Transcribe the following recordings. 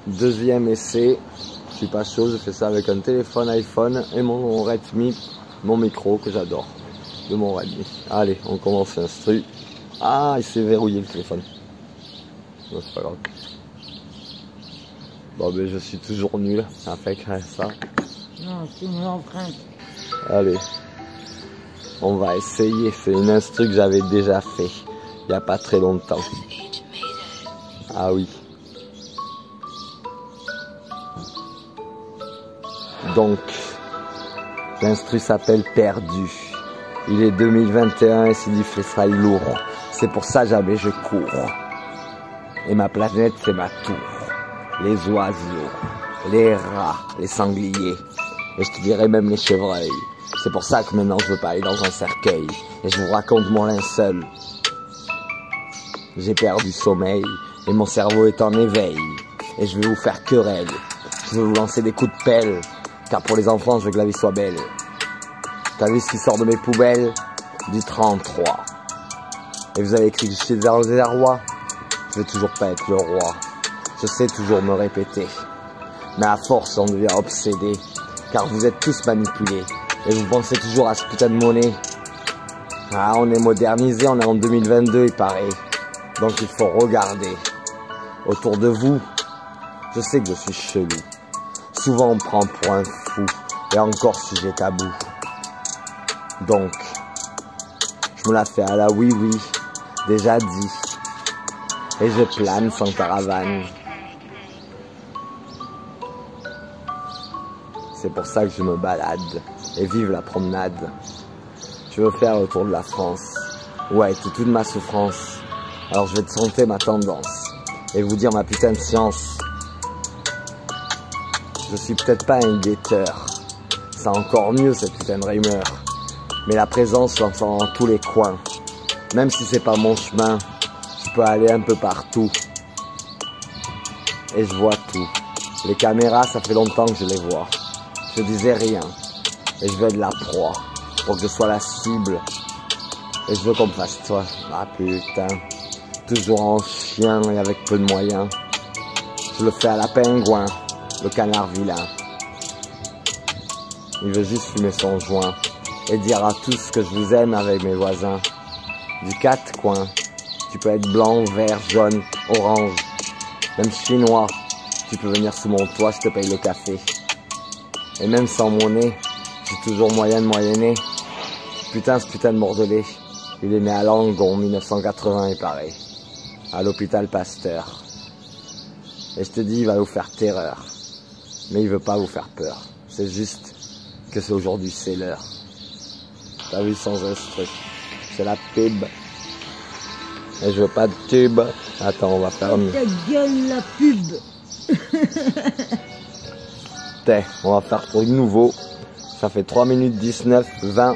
Deuxième essai. Je suis pas chaud, je fais ça avec un téléphone iPhone et mon Redmi, mon micro que j'adore, de mon Redmi. Allez, on commence l'instru. Ah, il s'est verrouillé le téléphone. Non, c'est pas grave. Bon, ben je suis toujours nul, ça fait que ça. Non, c'est une empreinte. Allez, on va essayer. C'est une instru que j'avais déjà fait il n'y a pas très longtemps. Ah oui. Donc, l'instru s'appelle Perdu. Il est 2021 et c'est du freestyle lourd. C'est pour ça jamais je cours. Et ma planète c'est ma tour. Les oiseaux, les rats, les sangliers. Et je te dirais même les chevreuils. C'est pour ça que maintenant je veux pas aller dans un cercueil. Et je vous raconte mon linceul. J'ai perdu sommeil et mon cerveau est en éveil. Et je vais vous faire querelle. Je vais vous lancer des coups de pelle. Car pour les enfants, je veux que la vie soit belle. T'as vu ce qui sort de mes poubelles? Du 33. Et vous avez écrit que je suis vers le désarroi. Je veux toujours pas être le roi. Je sais toujours me répéter. Mais à force, on devient obsédé. Car vous êtes tous manipulés. Et vous pensez toujours à ce putain de monnaie. Ah, on est modernisé, on est en 2022, il paraît. Donc il faut regarder. Autour de vous, je sais que je suis chelou. Souvent on me prend pour un fou, et encore sujet tabou. Donc, je me la fais à la oui-oui, déjà dit. Et je plane sans caravane. C'est pour ça que je me balade, et vive la promenade. Je veux faire le tour de la France, ouais, toute ma souffrance. Alors je vais te chanter ma tendance, et vous dire ma putain de science. Je suis peut-être pas un guetteur, c'est encore mieux cette putain de rumeur. Mais la présence l'entend dans tous les coins. Même si c'est pas mon chemin, je peux aller un peu partout. Et je vois tout. Les caméras, ça fait longtemps que je les vois. Je disais rien. Et je veux de la proie, pour que je sois la cible. Et je veux qu'on me fasse toi. Ah putain. Toujours en chien et avec peu de moyens. Je le fais à la pingouin. Le canard vilain. Il veut juste fumer son joint et dire à tous que je vous aime avec mes voisins. Du quatre coins, tu peux être blanc, vert, jaune, orange, même chinois. Tu peux venir sous mon toit, je te paye le café. Et même sans mon nez, j'ai toujours moyen de moyenner. Putain, ce putain de Bordelais, il est né à Langon, 1980 il paraît, à l'hôpital Pasteur. Et je te dis, il va vous faire terreur. Mais il veut pas vous faire peur. C'est juste que c'est aujourd'hui, c'est l'heure. T'as vu sans instru. C'est la pub. Et je veux pas de tube. Attends, on va faire mieux. Ta gueule la pub. T'es, on va faire truc nouveau. Ça fait 3 minutes 19, 20.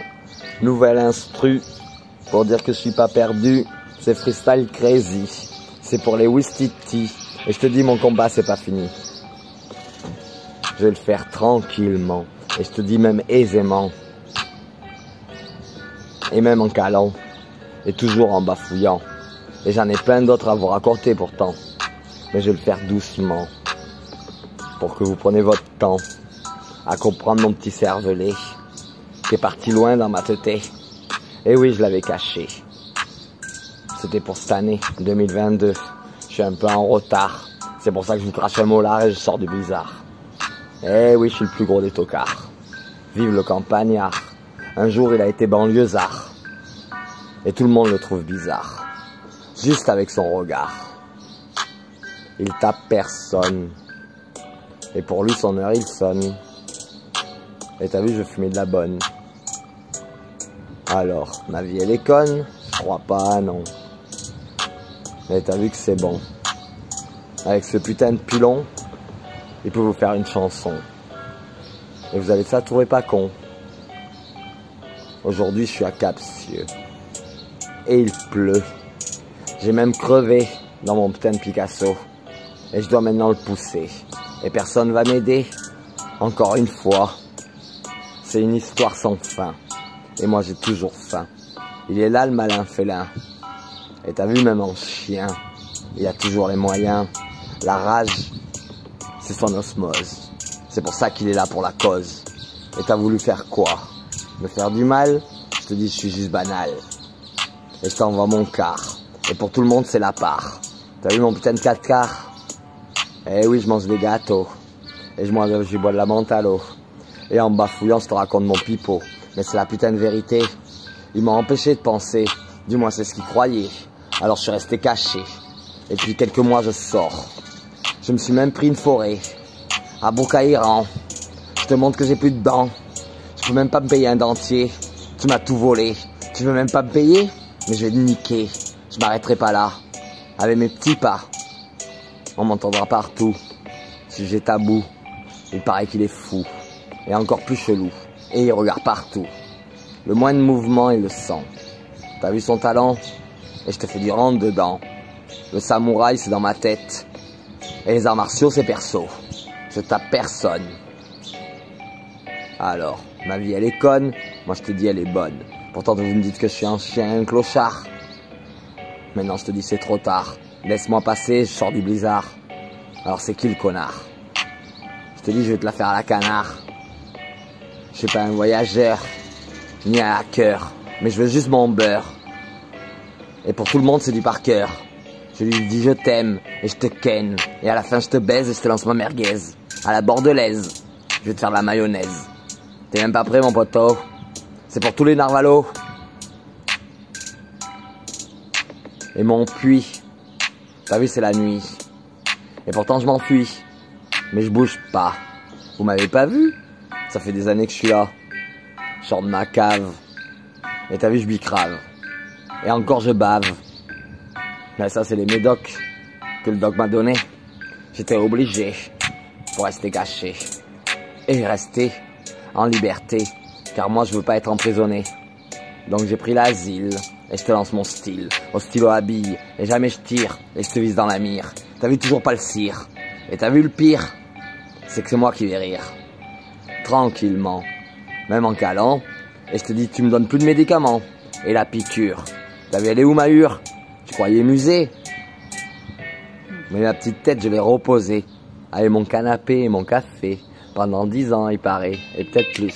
Nouvelle instru. Pour dire que je suis pas perdu. C'est freestyle crazy. C'est pour les Wistiti. Et je te dis, mon combat, c'est pas fini. Je vais le faire tranquillement. Et je te dis même aisément. Et même en calant. Et toujours en bafouillant. Et j'en ai plein d'autres à vous raconter pourtant. Mais je vais le faire doucement. Pour que vous preniez votre temps. À comprendre mon petit cervelet. Qui est parti loin dans ma tête. Et oui, je l'avais caché. C'était pour cette année, 2022. Je suis un peu en retard. C'est pour ça que je vous crache un molar et je sors du bizarre. Eh oui, je suis le plus gros des tocards. Vive le campagnard. Un jour, il a été banlieusard. Et tout le monde le trouve bizarre. Juste avec son regard. Il tape personne. Et pour lui, son heure, il sonne. Et t'as vu, je fumais de la bonne. Alors, ma vie, elle est conne? Je crois pas, non. Mais t'as vu que c'est bon. Avec ce putain de pilon, il peut vous faire une chanson. Et vous allez ça, trouver pas con. Aujourd'hui, je suis à Capsieux. Et il pleut. J'ai même crevé dans mon putain de Picasso. Et je dois maintenant le pousser. Et personne va m'aider. Encore une fois. C'est une histoire sans fin. Et moi, j'ai toujours faim. Il est là, le malin félin. Et t'as vu, même en chien, il a toujours les moyens. La rage c'est son osmose. C'est pour ça qu'il est là pour la cause. Et t'as voulu faire quoi? Me faire du mal? Je te dis, je suis juste banal. Et je t'envoie mon quart. Et pour tout le monde, c'est la part. T'as vu mon putain de 4 quarts? Eh oui, je mange des gâteaux. Et je bois de la menthe à l'eau. Et en bafouillant, je te raconte mon pipeau. Mais c'est la putain de vérité. Il m'a empêché de penser. Du moins, c'est ce qu'il croyait. Alors je suis resté caché. Et depuis quelques mois, je sors. Je me suis même pris une forêt. À Boucaïran. Je te montre que j'ai plus de dents. Je peux même pas me payer un dentier. Tu m'as tout volé. Tu veux même pas me payer? Mais je vais te niquer. Je m'arrêterai pas là. Avec mes petits pas. On m'entendra partout. Sujet tabou. Il paraît qu'il est fou. Et encore plus chelou. Et il regarde partout. Le moindre mouvement, il le sent. T'as vu son talent? Et je te fais du rentre dedans. Le samouraï, c'est dans ma tête. Et les arts martiaux, c'est perso. Je tape personne. Alors, ma vie, elle est conne. Moi, je te dis, elle est bonne. Pourtant, vous me dites que je suis un chien, un clochard. Maintenant, je te dis, c'est trop tard. Laisse-moi passer, je sors du blizzard. Alors, c'est qui le connard? Je te dis, je vais te la faire à la canard. Je suis pas un voyageur, ni un hacker. Mais je veux juste mon beurre. Et pour tout le monde, c'est du par cœur. Je lui dis, je t'aime, et je te ken. Et à la fin, je te baise et je te lance ma merguez. À la bordelaise. Je vais te faire de la mayonnaise. T'es même pas prêt, mon poteau? C'est pour tous les narvalos. Et mon puits, t'as vu, c'est la nuit. Et pourtant, je m'enfuis. Mais je bouge pas. Vous m'avez pas vu? Ça fait des années que je suis là. Je sors de ma cave. Et t'as vu, je bicrave. Et encore, je bave. Mais ça, c'est les médocs que le doc m'a donné. J'étais obligé pour rester caché. Et rester en liberté. Car moi, je veux pas être emprisonné. Donc j'ai pris l'asile. Et je te lance mon style. Au stylo à billes. Et jamais je tire. Et je te vise dans la mire. T'as vu, toujours pas le cire. Et t'as vu le pire? C'est que c'est moi qui vais rire. Tranquillement. Même en calant. Et je te dis, tu me donnes plus de médicaments. Et la piqûre. T'as vu, elle est où ma hure? Tu croyais musée? Mais ma petite tête, je l'ai reposée. Avec mon canapé et mon café. Pendant 10 ans, il paraît. Et peut-être plus.